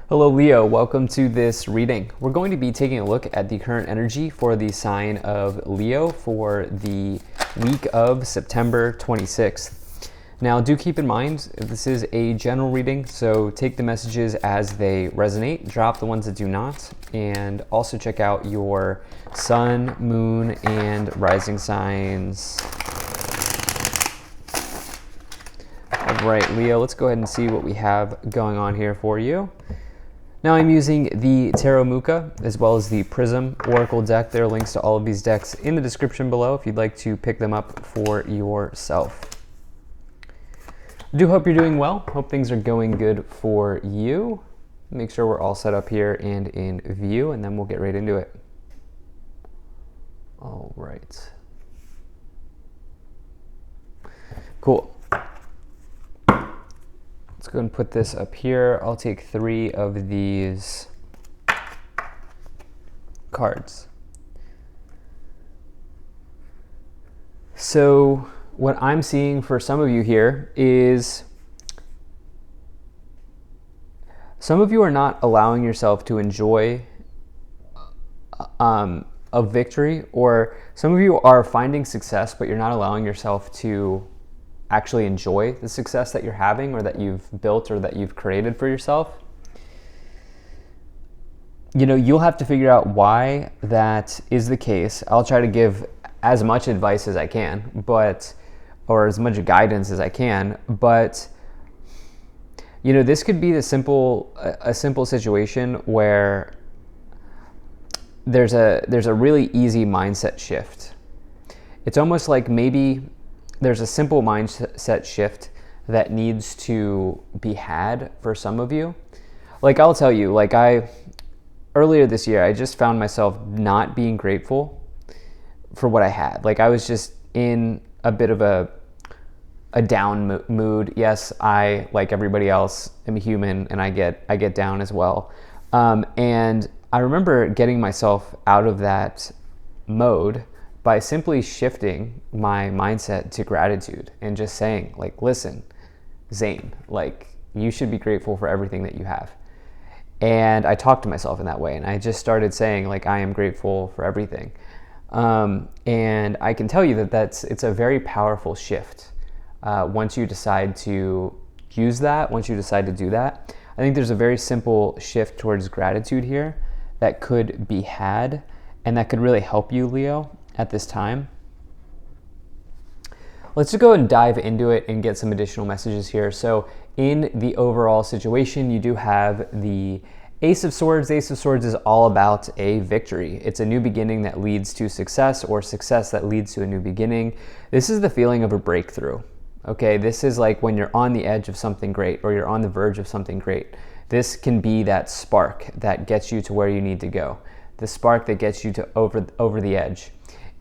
Hello Leo, welcome to this reading. We're going to be taking a look at the current energy for the sign of Leo for the week of September 26th. Now do keep in mind, this is a general reading, so take the messages as they resonate, drop the ones that do not, and also check out your sun, moon, and rising signs. All right, Leo, let's go ahead and see what we have going on here for you. Now I'm using the Tarot Muka as well as the Prism Oracle deck. There are links to all of these decks in the description below if you'd like to pick them up for yourself. I do hope you're doing well. Hope things are going good for you. Make sure we're all set up here and in view, and then we'll get right into it. All right. Cool. Let's go and put this up here. I'll take 3 of these cards. So what I'm seeing for some of you here is some of you are not allowing yourself to enjoy a victory, or some of you are finding success, but you're not allowing yourself to actually enjoy the success that you're having or that you've built or that you've created for yourself. You know, you'll have to figure out why that is the case. I'll try to give as much advice as I can, or as much guidance as I can, but you know, this could be a simple situation where there's a really easy mindset shift. It's almost like maybe there's a simple mindset shift that needs to be had for some of you. Like, I'll tell you, like, earlier this year, I just found myself not being grateful for what I had. Like, I was just in a bit of a down mood. Yes, I, like everybody else, am human, and I get down as well. And I remember getting myself out of that mode by simply shifting my mindset to gratitude and just saying, like, listen, Zane, like, you should be grateful for everything that you have. And I talked to myself in that way, and I just started saying, like, I am grateful for everything. And I can tell you that it's a very powerful shift. Once you decide to use that, once you decide to do that, I think there's a very simple shift towards gratitude here that could be had, and that could really help you, Leo, at this time. Let's just go and dive into it and get some additional messages here. So in the overall situation, you do have the Ace of Swords. The Ace of Swords is all about a victory. It's a new beginning that leads to success, or success that leads to a new beginning. This is the feeling of a breakthrough. Okay, this is like when you're on the edge of something great, or you're on the verge of something great. This can be that spark that gets you to where you need to go. The spark that gets you to over the edge.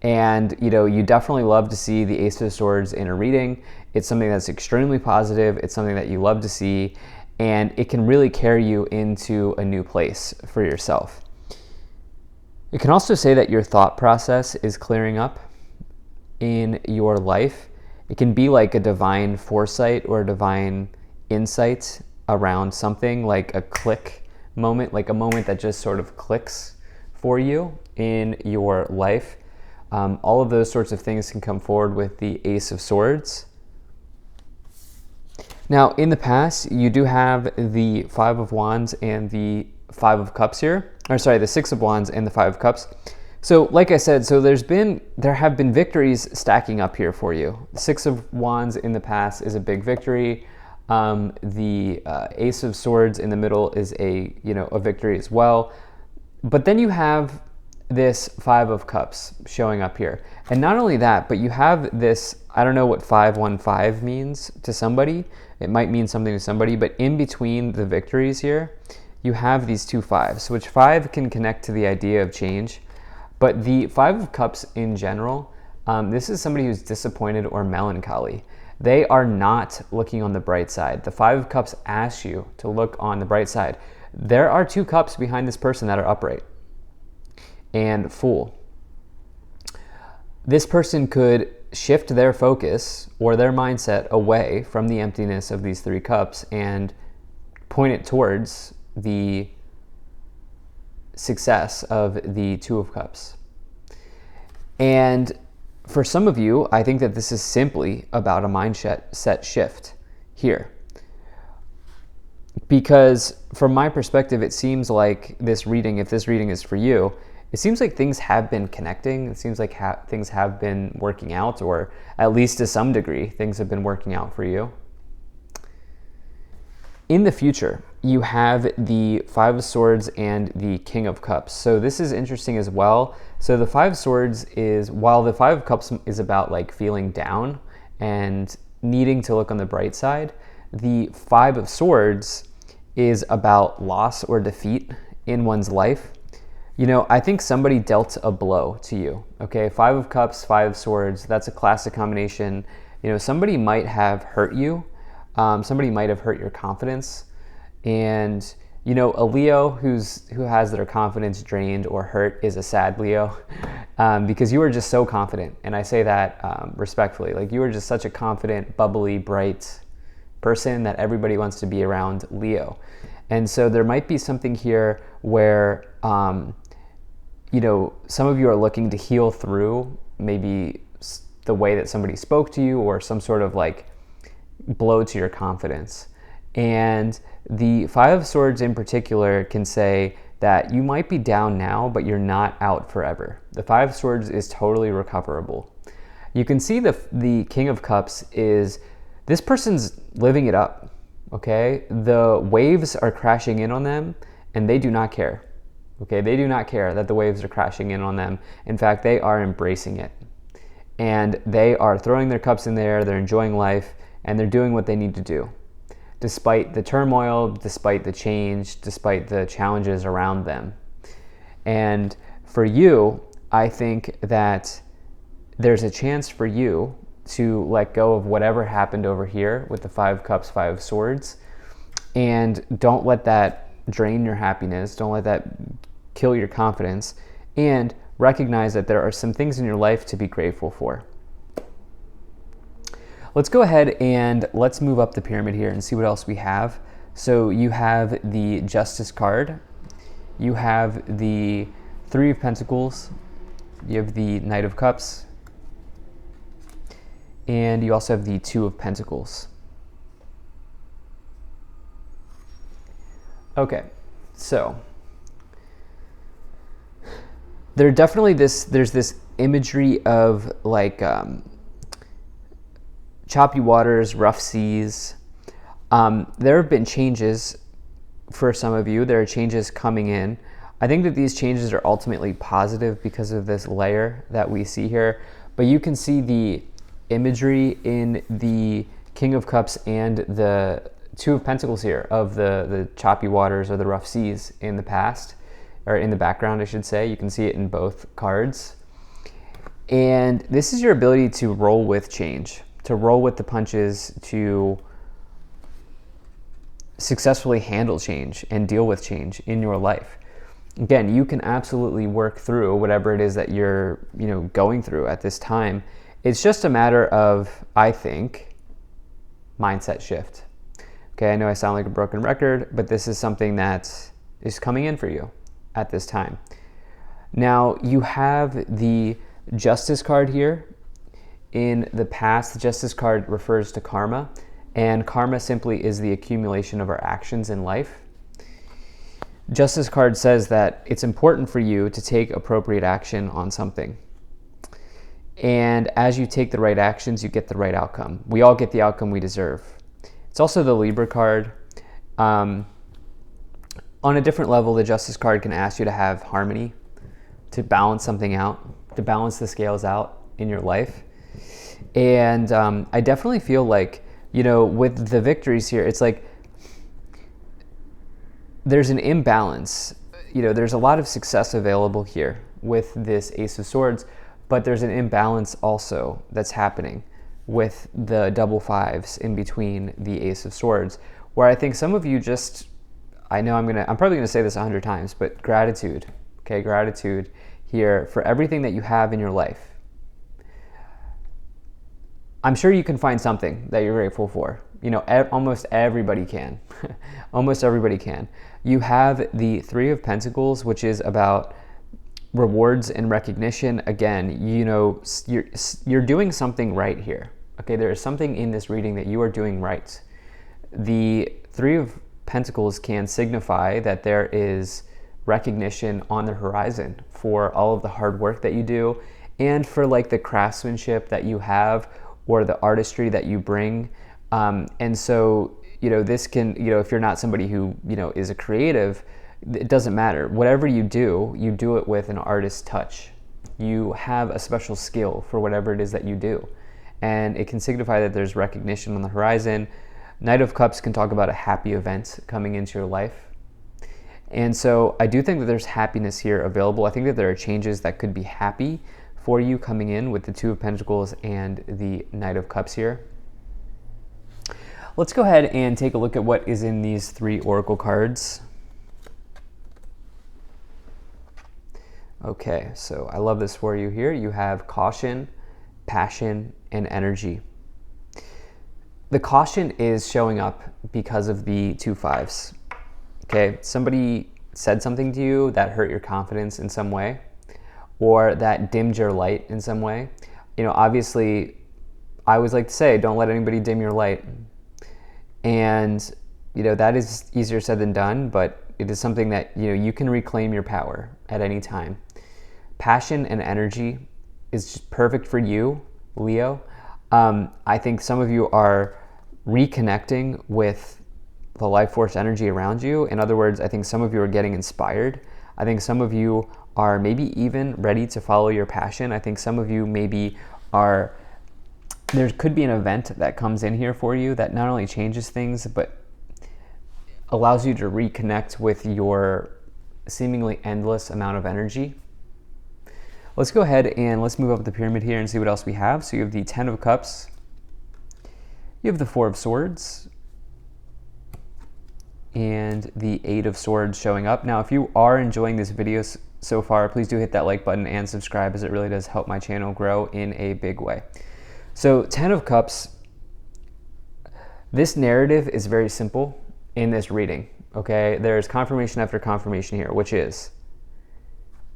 And you know, you definitely love to see the Ace of Swords in a reading. It's something that's extremely positive. It's something that you love to see, and it can really carry you into a new place for yourself. It can also say that your thought process is clearing up in your life. It can be like a divine foresight or a divine insight around something, like a click moment, like a moment that just sort of clicks for you in your life. All of those sorts of things can come forward with the Ace of Swords. Now, in the past, you do have the 5 of Wands and the 5 of Cups here. Or sorry, the 6 of Wands and the 5 of Cups. So like I said, so there have been victories stacking up here for you. The 6 of Wands in the past is a big victory. The Ace of Swords in the middle is a victory as well. But then you have this 5 of Cups showing up here. And not only that, but you have this, I don't know what 515 means to somebody. It might mean something to somebody, but in between the victories here, you have these 2 5s, which 5 can connect to the idea of change. But the 5 of Cups in general, this is somebody who's disappointed or melancholy. They are not looking on the bright side. The 5 of Cups asks you to look on the bright side. There are 2 cups behind this person that are upright and full. This person could shift their focus or their mindset away from the emptiness of these 3 cups and point it towards the success of the Two of Cups. And for some of you, I think that this is simply about a mindset shift here. Because from my perspective, it seems like this reading, if this reading is for you, it seems like things have been connecting. It seems like things have been working out, or at least to some degree, things have been working out for you. In the future, you have the Five of Swords and the King of Cups. So this is interesting as well. So the Five of Swords is, while the Five of Cups is about like feeling down and needing to look on the bright side, the Five of Swords is about loss or defeat in one's life. You know, I think somebody dealt a blow to you, okay? Five of Cups, Five of Swords, that's a classic combination. You know, somebody might have hurt you. Somebody might have hurt your confidence. And, you know, a Leo who has their confidence drained or hurt is a sad Leo because you were just so confident. And I say that respectfully. Like, you were just such a confident, bubbly, bright person that everybody wants to be around Leo. And so there might be something here where, you know, some of you are looking to heal through maybe the way that somebody spoke to you or some sort of like blow to your confidence. And the Five of Swords in particular can say that you might be down now, but you're not out forever. The Five of Swords is totally recoverable. You can see the King of Cups is, this person's living it up, okay? The waves are crashing in on them and they do not care, okay? They do not care that the waves are crashing in on them. In fact, they are embracing it. And they are throwing their cups in the air, they're enjoying life, and they're doing what they need to do. Despite the turmoil, despite the change, despite the challenges around them. And for you, I think that there's a chance for you to let go of whatever happened over here with the Five of Cups, Five of Swords, and don't let that drain your happiness, don't let that kill your confidence, and recognize that there are some things in your life to be grateful for. Let's go ahead and let's move up the pyramid here and see what else we have. So you have the Justice card, you have the Three of Pentacles, you have the Knight of Cups, and you also have the Two of Pentacles. Okay, so there's this imagery of like choppy waters, rough seas. There have been changes for some of you. There are changes coming in. I think that these changes are ultimately positive because of this layer that we see here. But you can see the imagery in the King of Cups and the Two of Pentacles here of the choppy waters or the rough seas in the past, or in the background, I should say. You can see it in both cards. And this is your ability to roll with change, to roll with the punches, to successfully handle change and deal with change in your life. Again, you can absolutely work through whatever it is that you're, going through at this time. It's just a matter of, I think, mindset shift. Okay, I know I sound like a broken record, but this is something that is coming in for you at this time. Now, you have the Justice card here. In the past, the Justice card refers to karma, and karma simply is the accumulation of our actions in life. Justice card says that it's important for you to take appropriate action on something. And as you take the right actions, you get the right outcome. We all get the outcome we deserve. It's also the Libra card. On a different level, the Justice card can ask you to have harmony, to balance something out, to balance the scales out in your life. And I definitely feel like, with the victories here, it's like there's an imbalance. There's a lot of success available here with this Ace of Swords, but there's an imbalance also that's happening with the double fives in between the Ace of Swords, where I think some of you just, I'm probably gonna say this 100 times, but gratitude, okay? Gratitude here for everything that you have in your life. I'm sure you can find something that you're grateful for. Almost everybody can. Almost everybody can. You have the Three of Pentacles, which is about rewards and recognition. Again, you're doing something right here. Okay, there is something in this reading that you are doing right. The Three of Pentacles can signify that there is recognition on the horizon for all of the hard work that you do, and for like the craftsmanship that you have or the artistry that you bring. And so, this can, if you're not somebody who, is a creative, it doesn't matter. Whatever you do it with an artist's touch. You have a special skill for whatever it is that you do. And it can signify that there's recognition on the horizon. Knight of Cups can talk about a happy event coming into your life. And so I do think that there's happiness here available. I think that there are changes that could be happy for you coming in with the Two of Pentacles and the Knight of Cups here. Let's go ahead and take a look at what is in these 3 oracle cards. Okay, so I love this for you here. You have caution, passion, and energy. The caution is showing up because of the 2 5s. Okay, somebody said something to you that hurt your confidence in some way, or that dimmed your light in some way. Obviously, I always like to say, don't let anybody dim your light. And, that is easier said than done, but it is something that, you can reclaim your power at any time. Passion and energy is just perfect for you, Leo. I think some of you are reconnecting with the life force energy around you. In other words, I think some of you are getting inspired. I think some of you are maybe even ready to follow your passion. I think some of you maybe there could be an event that comes in here for you that not only changes things, but allows you to reconnect with your seemingly endless amount of energy. Let's go ahead and let's move up the pyramid here and see what else we have. So you have the 10 of Cups, you have the 4 of Swords, and the 8 of Swords showing up. Now, if you are enjoying this video so far, please do hit that like button and subscribe, as it really does help my channel grow in a big way. So 10 of Cups, this narrative is very simple in this reading, okay? There's confirmation after confirmation here, which is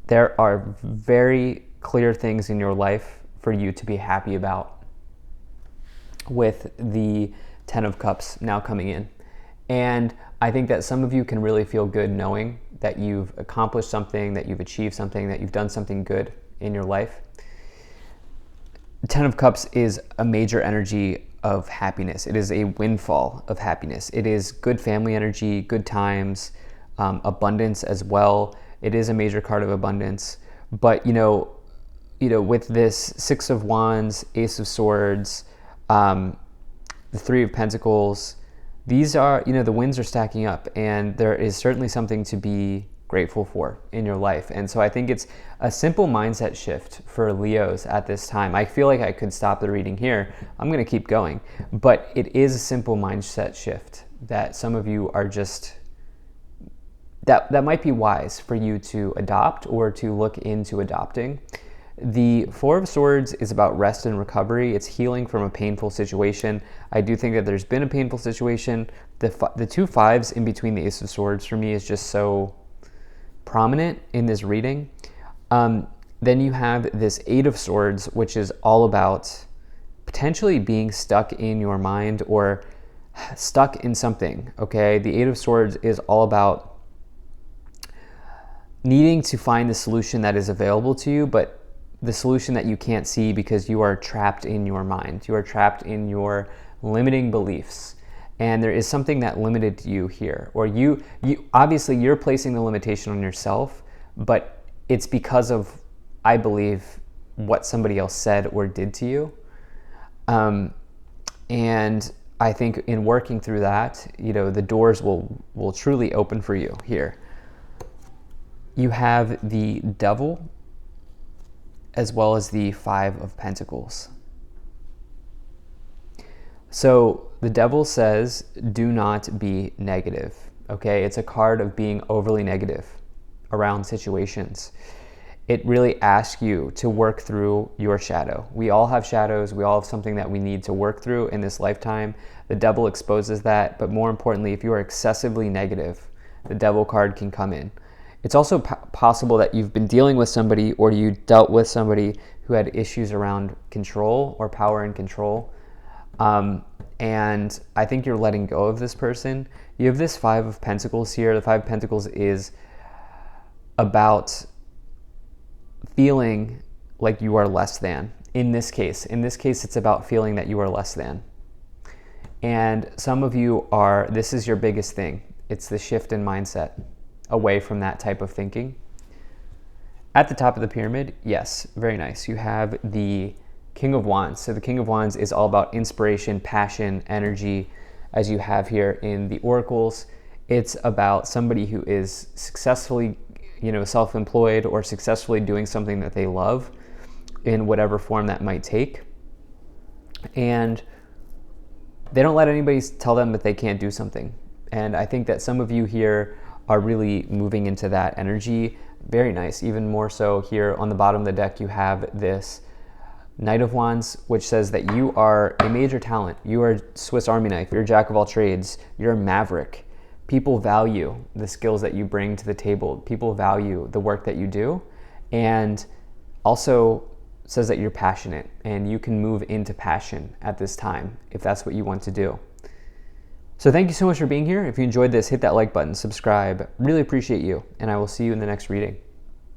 there are very clear things in your life for you to be happy about with the 10 of Cups now coming in. And I think that some of you can really feel good knowing that you've accomplished something, that you've achieved something, that you've done something good in your life. The 10 of Cups is a major energy of happiness. It is a windfall of happiness. It is good family energy, good times, abundance as well. It is a major card of abundance. But, with this 6 of Wands, Ace of Swords, the 3 of Pentacles, these are, the winds are stacking up, and there is certainly something to be grateful for in your life. And so I think it's a simple mindset shift for Leos at this time. I feel like I could stop the reading here. I'm going to keep going. But it is a simple mindset shift that some of you are just, that might be wise for you to adopt or to look into adopting. The 4 of Swords is about rest and recovery. It's healing from a painful situation. I do think that there's been a painful situation. The 2 5s in between the Ace of Swords for me is just so prominent in this reading. Then you have this 8 of Swords, which is all about potentially being stuck in your mind or stuck in something, okay? The 8 of Swords is all about needing to find the solution that is available to you, but the solution that you can't see because you are trapped in your mind. You are trapped in your limiting beliefs. And there is something that limited you here. Or you obviously you're placing the limitation on yourself, but it's because of, I believe, what somebody else said or did to you. And I think in working through that, the doors will truly open for you here. You have the Devil as well as the 5 of Pentacles. So the Devil says, do not be negative, okay? It's a card of being overly negative around situations. It really asks you to work through your shadow. We all have shadows. We all have something that we need to work through in this lifetime. The Devil exposes that, but more importantly, if you are excessively negative, the Devil card can come in. It's also possible that you've been dealing with somebody, or you dealt with somebody who had issues around control or power and control. And I think you're letting go of this person. You have this Five of Pentacles here. The Five of Pentacles is about feeling like you are less than. In this case, it's about feeling that you are less than. And some of you this is your biggest thing. It's the shift in mindset away from that type of thinking. At the top of the pyramid, yes, very nice. You have the King of Wands. So the King of Wands is all about inspiration, passion, energy, as you have here in the oracles. It's about somebody who is successfully, self-employed or successfully doing something that they love in whatever form that might take. And they don't let anybody tell them that they can't do something. And I think that some of you here are really moving into that energy. Very nice. Even more so here on the bottom of the deck, you have this Knight of Wands, which says that you are a major talent. You are Swiss Army knife. You're a jack of all trades. You're a maverick. People value the skills that you bring to the table. People value the work that you do. And also says that you're passionate, and you can move into passion at this time if that's what you want to do. So thank you so much for being here. If you enjoyed this, hit that like button, subscribe. Really appreciate you, and I will see you in the next reading.